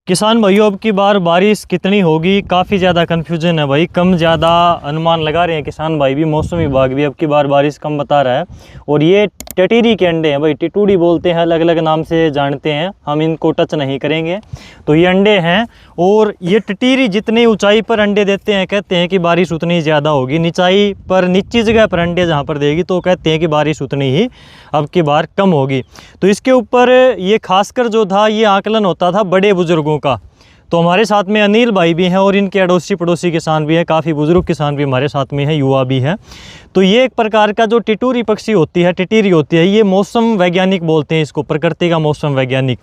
किसान भाइयों, अब की बार बारिश कितनी होगी, काफ़ी ज़्यादा कन्फ्यूजन है भाई। कम ज़्यादा अनुमान लगा रहे हैं किसान भाई भी, मौसम विभाग भी अब की बार बारिश कम बता रहा है। और ये टटीरी के अंडे हैं भाई, टिटूडी बोलते हैं, अलग अलग नाम से जानते हैं, हम इनको टच नहीं करेंगे। तो ये अंडे हैं और ये टटीरी जितनी ऊंचाई पर अंडे देते हैं कहते हैं कि बारिश उतनी ज़्यादा होगी, निचाई पर निच्ची जगह पर अंडे जहाँ पर देगी तो कहते हैं कि बारिश उतनी ही अब की बार कम होगी। तो इसके ऊपर ये खासकर जो था ये आकलन होता था बड़े बुजुर्गों का। तो हमारे साथ में अनिल भाई भी हैं और इनके अड़ोसी पड़ोसी किसान भी हैं, काफ़ी बुजुर्ग किसान भी हमारे साथ में हैं, युवा भी हैं। तो ये एक प्रकार का जो टिटूरी पक्षी होती है, टिटीरी होती है, ये मौसम वैज्ञानिक बोलते हैं इसको, प्रकृति का मौसम वैज्ञानिक।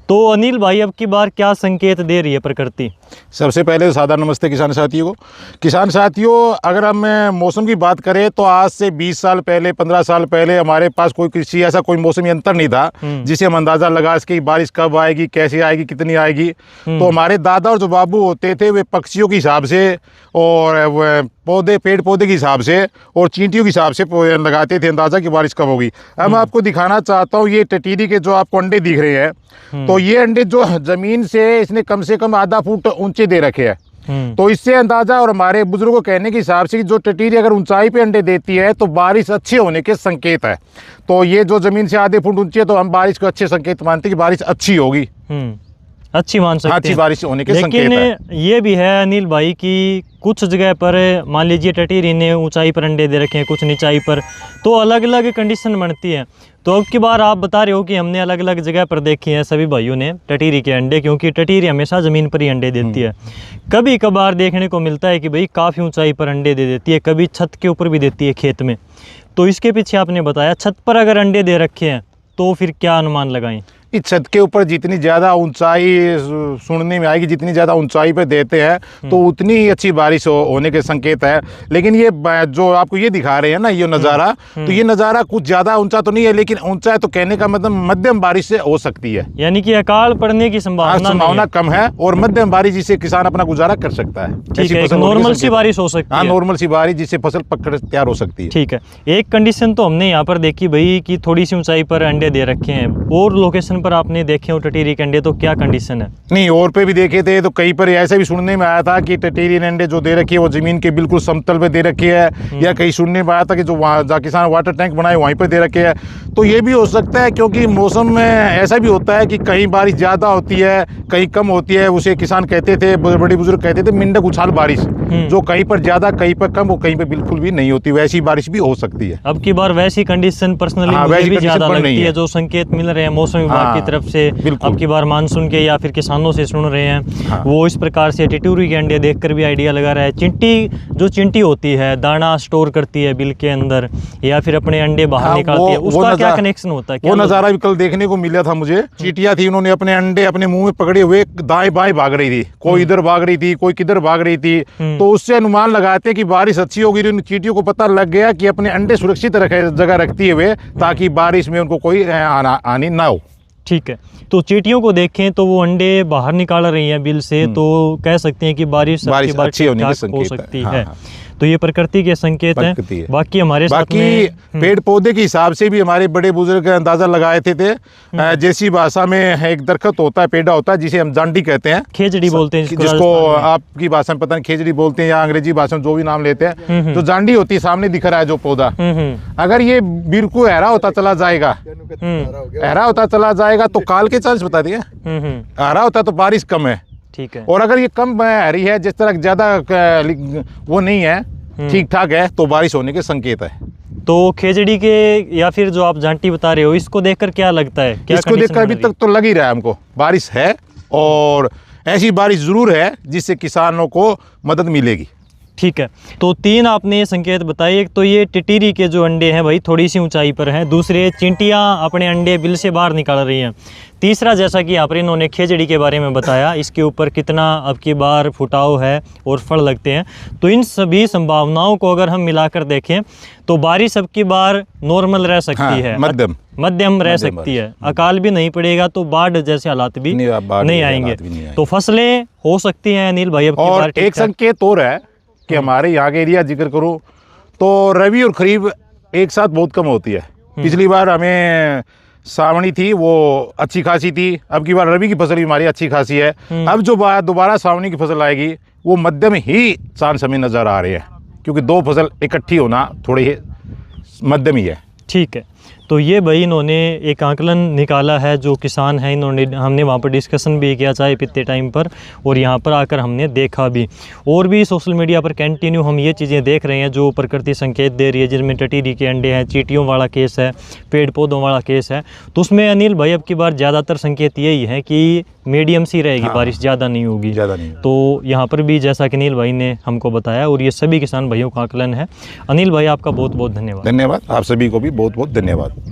तो अनिल भाई, अब की बार क्या संकेत दे रही है प्रकृति? सबसे पहले साधारण नमस्ते किसान साथियों को। किसान साथियों, अगर हम मौसम की बात करें तो आज से 20 साल पहले, 15 साल पहले हमारे पास कोई कृषि ऐसा कोई मौसमी यंत्र नहीं था जिसे हम अंदाज़ा लगा सके बारिश कब आएगी, कैसे आएगी, कितनी आएगी। तो हमारे दादा और जो बाबू होते थे वे पक्षियों के हिसाब से और पौधे, पेड़ पौधे के हिसाब से और चींटियों के हिसाब से लगाते थे अंदाज़ा कि बारिश कब होगी। अब मैं आपको दिखाना चाहता हूँ ये टटीरी के जो आपको अंडे दिख रहे हैं, तो ये अंडे जो ज़मीन से इसने कम से कम आधा फुट ऊंचे दे रखे हैं। तो इससे अंदाजा और हमारे बुजुर्गों के कहने के हिसाब से कि जो टटीरी अगर ऊंचाई पे अंडे देती है तो बारिश अच्छे होने के संकेत है। तो ये जो ज़मीन से आधे फुट ऊंची है तो हम बारिश को अच्छे संकेत मानते हैं कि बारिश अच्छी होगी, अच्छी मान सकते हैं, अच्छी बारिश होने के संकेत है। लेकिन ये भी है अनिल भाई कि कुछ जगह पर मान लीजिए टटीरी ने ऊंचाई पर अंडे दे रखे हैं, कुछ निचाई पर, तो अलग अलग कंडीशन बनती है। तो अब की बार आप बता रहे हो कि हमने अलग अलग जगह पर देखे हैं सभी भाइयों ने टटीरी के अंडे, क्योंकि टटीरी हमेशा ज़मीन पर ही अंडे देती है। कभी कभार देखने को मिलता है कि भाई काफ़ी ऊंचाई पर अंडे दे देती है, कभी छत के ऊपर भी देती है खेत में। तो इसके पीछे आपने बताया छत पर अगर अंडे दे रखे हैं तो फिर क्या अनुमान लगाएं? इस छत के ऊपर जितनी ज़्यादा ऊंचाई सुनने में आएगी, जितनी ज़्यादा ऊंचाई पे देते हैं तो उतनी ही अच्छी बारिश होने के संकेत है। लेकिन ये जो आपको ये दिखा रहे हैं ना ये नज़ारा, तो ये नज़ारा कुछ ज़्यादा ऊंचा तो नहीं है, लेकिन ऊंचा है तो कहने का मतलब मध्यम बारिश से हो सकती है, यानी कि अकाल पड़ने की संभावना कम है और मध्यम बारिश जिससे किसान अपना गुजारा कर सकता है। ठीक है, नॉर्मल सी बारिश हो सकती है। हाँ, नॉर्मल सी बारिश जिससे फसल पकड़ तैयार हो सकती है। ठीक है, एक कंडीशन तो हमने यहाँ पर देखी भाई कि थोड़ी सी ऊंचाई पर अंडे दे रखे हैं, और लोकेशन पर आपने देखे टटीरी के अंडे, तो क्या कंडीशन है? नहीं, और पे भी देखे थे तो कहीं पर ऐसा भी सुनने में आया था कि टटीरी अंडे जो दे रखी है वो जमीन के बिल्कुल समतल पे दे रखी है, या कहीं सुनने में आया था कि जो वहाँ जहाँ किसान वाटर टैंक बनाए वहीं पर दे रखे है। तो ये भी हो सकता है, क्योंकि मौसम में ऐसा भी होता है कि कहीं बारिश ज़्यादा होती है, कहीं कम होती है। उसे किसान कहते थे, बड़े बुजुर्ग कहते थे मिंडक उछाल बारिश, जो कहीं पर ज़्यादा, कहीं पर कम, और कहीं पर बिल्कुल भी नहीं होती, वैसी बारिश भी हो सकती है। अब की बार वैसी कंडीशन पर्सनली मुझे भी ज़्यादा लगती है, जो संकेत मिल रहे हैं मौसम विभाग की तरफ से। अब की बार मानसून के या फिर किसानों से सुन रहे हैं, वो इस प्रकार से टिटूरी के अंडे देखकर भी आइडिया लगा रहा है। चींटी होती है, दाना स्टोर करती है बिल के अंदर, या फिर अपने अंडे बाहर निकालती है, उसका क्या कनेक्शन होता है? वो नज़ारा भी कल देखने को मिला था मुझे। चींटियां थी, उन्होंने अपने अंडे अपने मुंह में पकड़े हुए दाएं बाएं भाग रही थी, कोई इधर भाग रही थी, कोई किधर भाग रही थी। तो उससे अनुमान लगाते कि बारिश अच्छी होगी। उन चींटियों को पता लग गया कि अपने अंडे सुरक्षित जगह रखती हुए, ताकि बारिश में उनको कोई हानि ना हो। ठीक है, तो चींटियों को देखें तो वो अंडे बाहर निकाल रही हैं बिल से, तो कह सकते हैं कि बारिश अच्छी होने की संकेत हो सकती है। तो ये प्रकृति के संकेत हैं। बाकी हमारे साथ में पेड़ पौधे के हिसाब से भी हमारे बड़े बुजुर्ग अंदाजा लगाए थे। जैसी भाषा में एक दरख्त होता है, पेड़ा होता है, जिसे हम जांडी कहते हैं, खेजड़ी बोलते हैं, जिसको आपकी भाषा में पता नहीं खेजड़ी बोलते हैं या अंग्रेजी भाषा में जो भी नाम लेते हैं। जो जांडी होती है, सामने दिख रहा है जो पौधा, अगर ये बिल्कुल हरा होता चला जाएगा, हरा होता चला जाएगा तो काल के चांस बता दिए, हरा होता तो बारिश कम है। ठीक है, और अगर ये कम हरी है, जिस तरह ज्यादा वो नहीं है, ठीक ठाक है, तो बारिश होने के संकेत है। तो खेजड़ी के या फिर जो आप जांटी बता रहे हो, इसको देखकर क्या लगता है? क्या इसको देखकर अभी तक तो लग ही रहा है हमको बारिश है, और ऐसी बारिश जरूर है जिससे किसानों को मदद मिलेगी। ठीक है, तो 3 आपने संकेत बताए। एक तो ये टिटीरी के जो अंडे हैं भाई थोड़ी सी ऊंचाई पर हैं, दूसरे चींटियां अपने अंडे बिल से बाहर निकाल रही हैं, तीसरा जैसा कि यहाँ पर इन्होंने खेजड़ी के बारे में बताया, इसके ऊपर कितना अब की बार फुटाव है और फल लगते हैं। तो इन सभी संभावनाओं को अगर हम मिलाकर देखें तो बारिश अब की बार नॉर्मल रह सकती है, मध्यम रह सकती है। अकाल भी नहीं पड़ेगा तो बाढ़ जैसे हालात भी नहीं आएंगे। तो फसलें हो सकती हैं अनिल भाई अब की बार। एक संकेत और है कि हमारे यहाँ के एरिया जिक्र करूँ तो रबी और खरीफ एक साथ बहुत कम होती है। पिछली बार हमें सावणी थी वो अच्छी खासी थी। अब की बार रबी की फसल भी हमारी अच्छी खासी है। अब जो बात दोबारा सावणी की फसल आएगी वो मध्यम ही चांस हमें नज़र आ रही है, क्योंकि दो फसल इकट्ठी होना थोड़ी ही मध्यम ही है। ठीक है, तो ये भाई इन्होंने एक आंकलन निकाला है, जो किसान हैं इन्होंने, हमने वहाँ पर डिस्कशन भी किया चाय पीते टाइम पर, और यहाँ पर आकर हमने देखा भी। और भी सोशल मीडिया पर कंटिन्यू हम ये चीज़ें देख रहे हैं जो प्रकृति संकेत दे रही है, जिनमें टटीरी के अंडे हैं, चींटियों वाला केस है, पेड़ पौधों वाला केस है। तो उसमें अनिल भाई अब की बार ज़्यादातर संकेत यही है कि मीडियम सी रहेगी, बारिश ज़्यादा नहीं होगी। ज़्यादा नहीं। तो यहाँ पर भी जैसा कि अनिल भाई ने हमको बताया, और ये सभी किसान भाइयों का आकलन है। अनिल भाई आपका बहुत बहुत धन्यवाद। धन्यवाद, आप सभी को भी बहुत बहुत धन्यवाद।